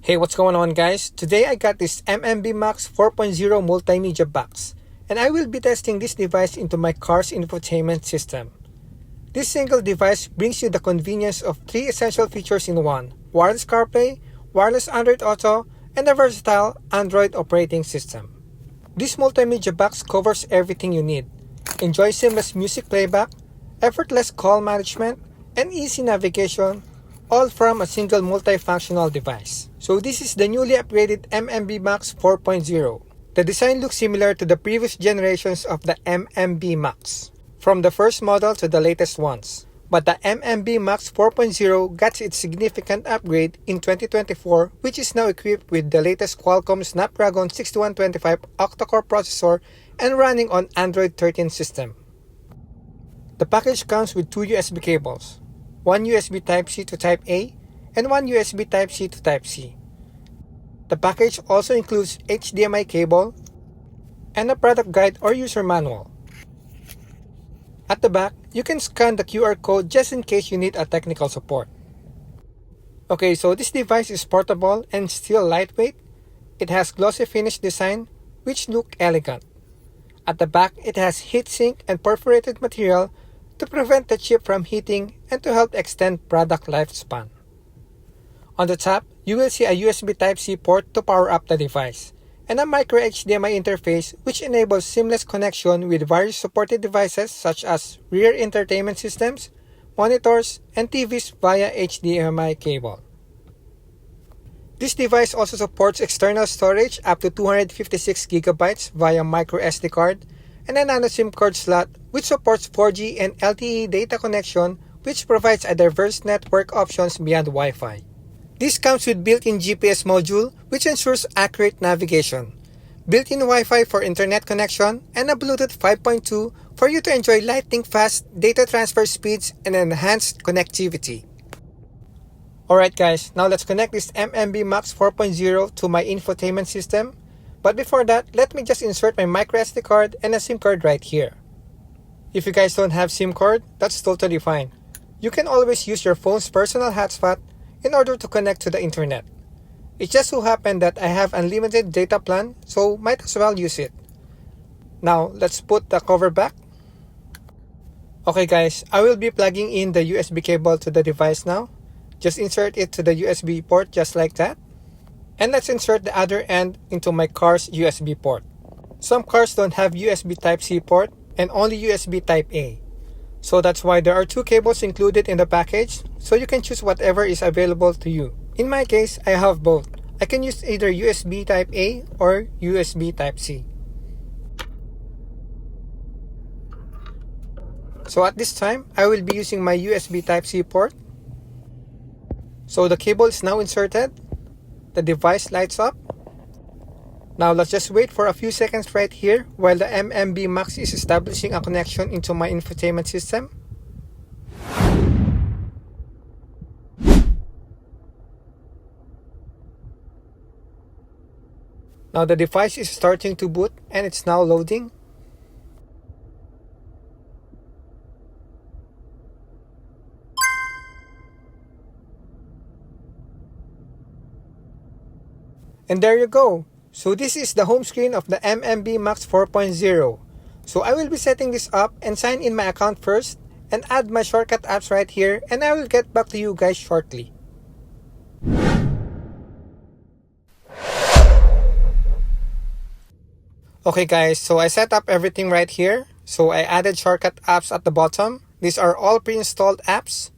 Hey, what's going on guys? Today I got this MMB Max 4.0 multimedia box and I will be testing this device into my car's infotainment system. This single device brings you the convenience of three essential features in one: wireless CarPlay, wireless Android Auto, and a versatile Android operating system. This multimedia box covers everything you need. Enjoy seamless music playback, effortless call management, and easy navigation, all from a single multifunctional device. So this is the newly upgraded MMB Max 4.0. The design looks similar to the previous generations of the MMB Max, from the first model to the latest ones. But the MMB Max 4.0 got its significant upgrade in 2024, which is now equipped with the latest Qualcomm Snapdragon 6125 octa-core processor and running on Android 13 system. The package comes with two USB cables, one USB Type-C to Type-A, and one USB Type-C to Type-C. The package also includes HDMI cable and a product guide or user manual. At the back, you can scan the QR code just in case you need a technical support. Okay, so this device is portable and still lightweight. It has glossy finish design which look elegant. At the back, it has heatsink and perforated material to prevent the chip from heating and to help extend product lifespan. On the top, you will see a USB Type-C port to power up the device, and a micro HDMI interface which enables seamless connection with various supported devices such as rear entertainment systems, monitors, and TVs via HDMI cable. This device also supports external storage up to 256GB via micro SD card and a nano SIM card slot which supports 4G and LTE data connection, which provides a diverse network options beyond Wi-Fi. This comes with built-in GPS module which ensures accurate navigation, built-in Wi-Fi for internet connection, and a Bluetooth 5.2 for you to enjoy lightning-fast data transfer speeds and enhanced connectivity. Alright guys, now let's connect this MMB Max 4.0 to my infotainment system. But before that, let me just insert my microSD card and a SIM card right here. If you guys don't have SIM card, that's totally fine. You can always use your phone's personal hotspot in order to connect to the internet. It just so happened that I have unlimited data plan, so might as well use it. Now, let's put the cover back. Okay guys, I will be plugging in the USB cable to the device now. Just insert it to the USB port just like that. And let's insert the other end into my car's USB port. Some cars don't have USB Type-C port and only USB Type-A. So that's why there are two cables included in the package, so you can choose whatever is available to you. In my case, I have both. I can use either USB Type-A or USB Type-C. So at this time, I will be using my USB Type-C port. So the cable is now inserted. The device lights up. Now let's just wait for a few seconds right here while the MMB Max is establishing a connection into my infotainment system. Now the device is starting to boot and it's now loading. And there you go. So this is the home screen of the MMB Max 4.0. So I will be setting this up and sign in my account first and add my shortcut apps right here, and I will get back to you guys shortly. Okay guys, so I set up everything right here. So I added shortcut apps at the bottom. These are all pre-installed apps.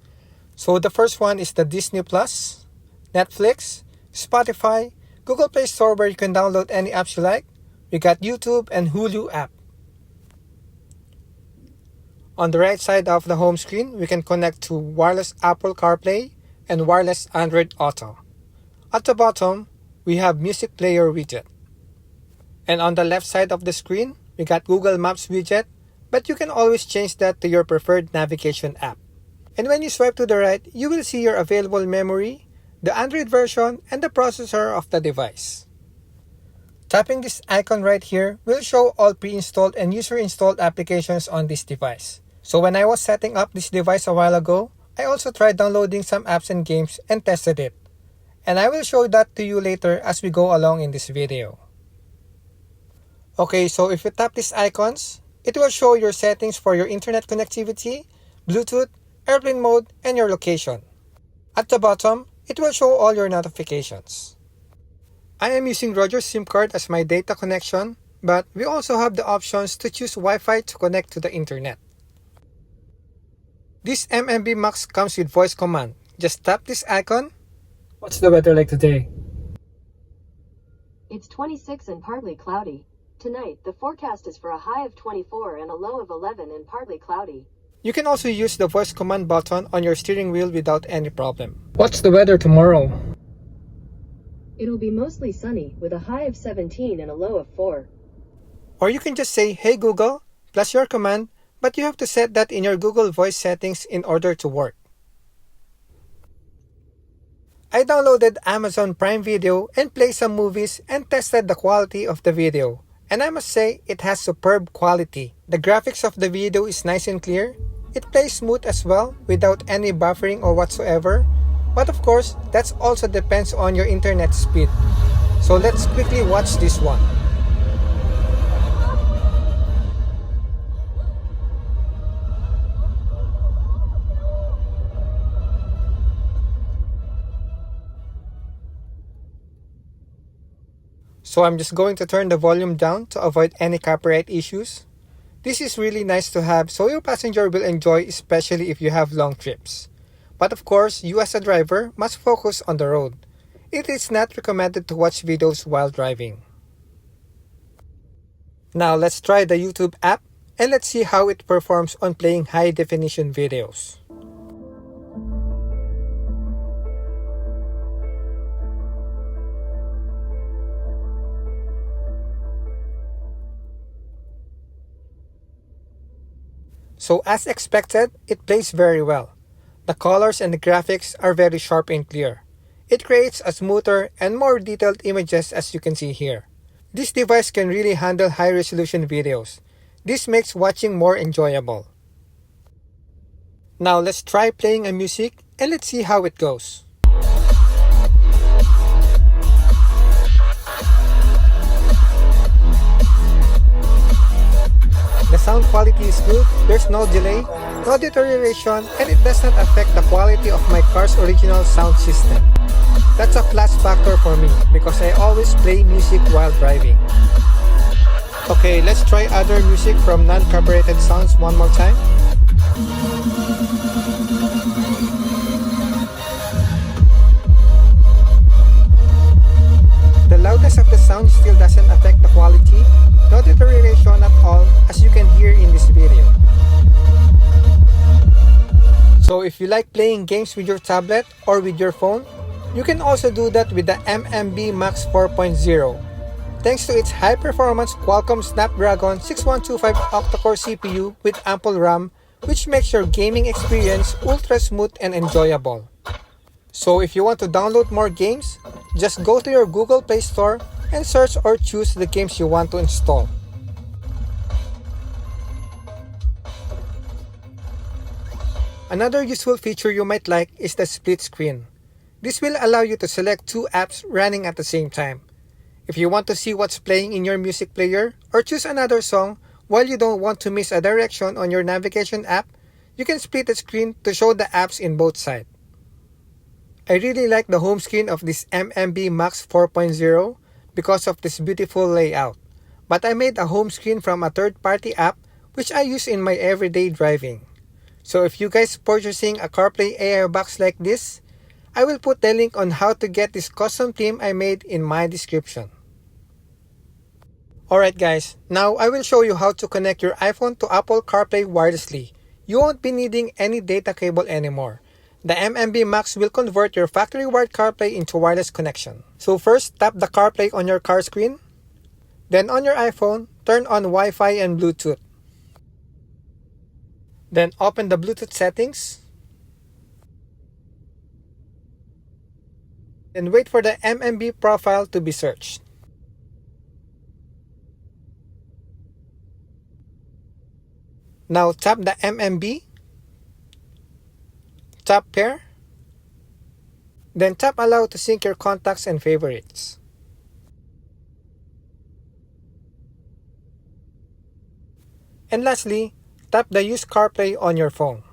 So the first one is the Disney Plus, Netflix, Spotify, Google Play Store where you can download any apps you like. We got YouTube and Hulu app. On the right side of the home screen, we can connect to wireless Apple CarPlay and wireless Android Auto. At the bottom, we have Music Player widget. And on the left side of the screen, we got Google Maps widget, but you can always change that to your preferred navigation app. And when you swipe to the right, you will see your available memory, the Android version, and the processor of the device. Tapping this icon right here will show all pre-installed and user-installed applications on this device. So when I was setting up this device a while ago, I also tried downloading some apps and games and tested it. And I will show that to you later as we go along in this video. Okay, so if you tap these icons, it will show your settings for your internet connectivity, Bluetooth, airplane mode, and your location. At the bottom, it will show all your notifications. I am using Roger's SIM card as my data connection, but we also have the options to choose Wi-Fi to connect to the internet. This MMB Max comes with voice command. Just tap this icon. What's the weather like today? It's 26 and partly cloudy. Tonight, the forecast is for a high of 24 and a low of 11 and partly cloudy. You can also use the voice command button on your steering wheel without any problem. What's the weather tomorrow? It'll be mostly sunny with a high of 17 and a low of 4. Or you can just say, "Hey Google," plus your command, but you have to set that in your Google Voice settings in order to work. I downloaded Amazon Prime Video and played some movies and tested the quality of the video. And I must say, it has superb quality. The graphics of the video is nice and clear. It plays smooth as well without any buffering or whatsoever. But of course, that also depends on your internet speed. So let's quickly watch this one. So I'm just going to turn the volume down to avoid any copyright issues. This is really nice to have so your passenger will enjoy, especially if you have long trips. But of course, you as a driver must focus on the road. It is not recommended to watch videos while driving. Now let's try the YouTube app and let's see how it performs on playing high definition videos. So as expected, it plays very well. The colors and the graphics are very sharp and clear. It creates a smoother and more detailed images as you can see here. This device can really handle high-resolution videos. This makes watching more enjoyable. Now let's try playing a music and let's see how it goes. The sound quality is good, there's no delay, no deterioration, and it does not affect the quality of my car's original sound system. That's a plus factor for me because I always play music while driving. Okay, let's try other music from non-copyrighted sounds one more time. The loudness of the sound still doesn't affect the quality, no deterioration at all as you can hear in this video. So if you like playing games with your tablet or with your phone, you can also do that with the MMB Max 4.0. Thanks to its high-performance Qualcomm Snapdragon 6125 octa-core CPU with ample RAM, which makes your gaming experience ultra smooth and enjoyable. So if you want to download more games, just go to your Google Play Store and search or choose the games you want to install. Another useful feature you might like is the split screen. This will allow you to select two apps running at the same time. If you want to see what's playing in your music player or choose another song while you don't want to miss a direction on your navigation app, you can split the screen to show the apps in both sides. I really like the home screen of this MMB Max 4.0 because of this beautiful layout. But I made a home screen from a third-party app which I use in my everyday driving. So if you guys purchasing a CarPlay AI box like this, I will put the link on how to get this custom theme I made in my description. Alright guys, now I will show you how to connect your iPhone to Apple CarPlay wirelessly. You won't be needing any data cable anymore. The MMB Max will convert your factory-wired CarPlay into wireless connection. So first, tap the CarPlay on your car screen. Then on your iPhone, turn on Wi-Fi and Bluetooth. Then open the Bluetooth settings. Then wait for the MMB profile to be searched. Now tap the MMB. Tap pair. Then tap Allow to sync your contacts and favorites. And lastly, tap the Use CarPlay on your phone.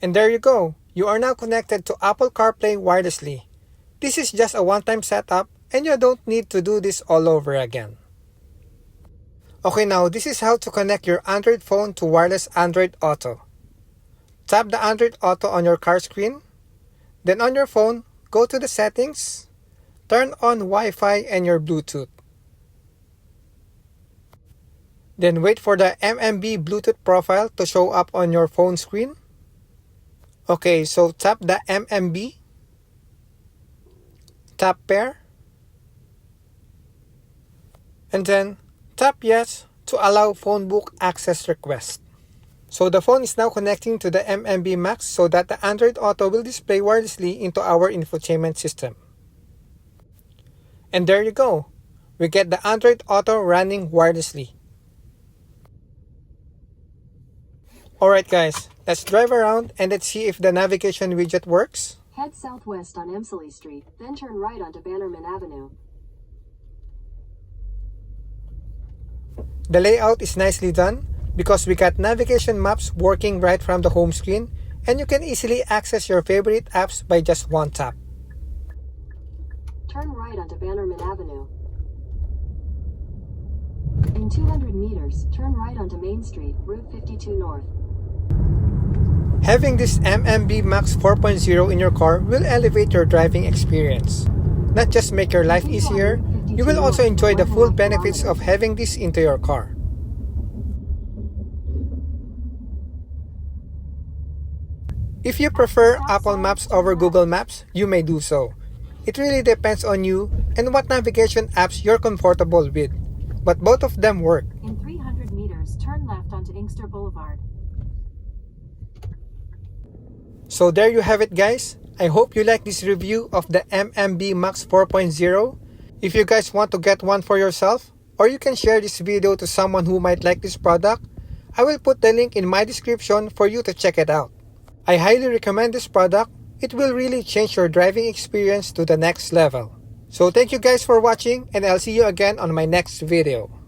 And there you go! You are now connected to Apple CarPlay wirelessly. This is just a one-time setup and you don't need to do this all over again. Okay, now this is how to connect your Android phone to wireless Android Auto. Tap the Android Auto on your car screen. Then on your phone, go to the settings, turn on Wi-Fi and your Bluetooth. Then wait for the MMB Bluetooth profile to show up on your phone screen. Okay, so tap the MMB, tap Pair, and then tap Yes to allow phone book access request. So the phone is now connecting to the MMB Max so that the Android Auto will display wirelessly into our infotainment system. And there you go! We get the Android Auto running wirelessly. Alright guys, let's drive around and let's see if the navigation widget works. Head southwest on Emsley Street, then turn right onto Bannerman Avenue. The layout is nicely done because we got navigation maps working right from the home screen and you can easily access your favorite apps by just one tap. Turn right onto Bannerman Avenue. In 200 meters, turn right onto Main Street, Route 52 North. Having this MMB Max 4.0 in your car will elevate your driving experience. Not just make your life easier, you will also enjoy the full benefits of having this into your car. If you prefer Apple Maps over Google Maps, you may do so. It really depends on you and what navigation apps you're comfortable with, but both of them work. In 300 meters, turn left onto Inkster Boulevard. So there you have it guys. I hope you like this review of the MMB Max 4.0. If you guys want to get one for yourself, or you can share this video to someone who might like this product, I will put the link in my description for you to check it out. I highly recommend this product. It will really change your driving experience to the next level. So thank you guys for watching and I'll see you again on my next video.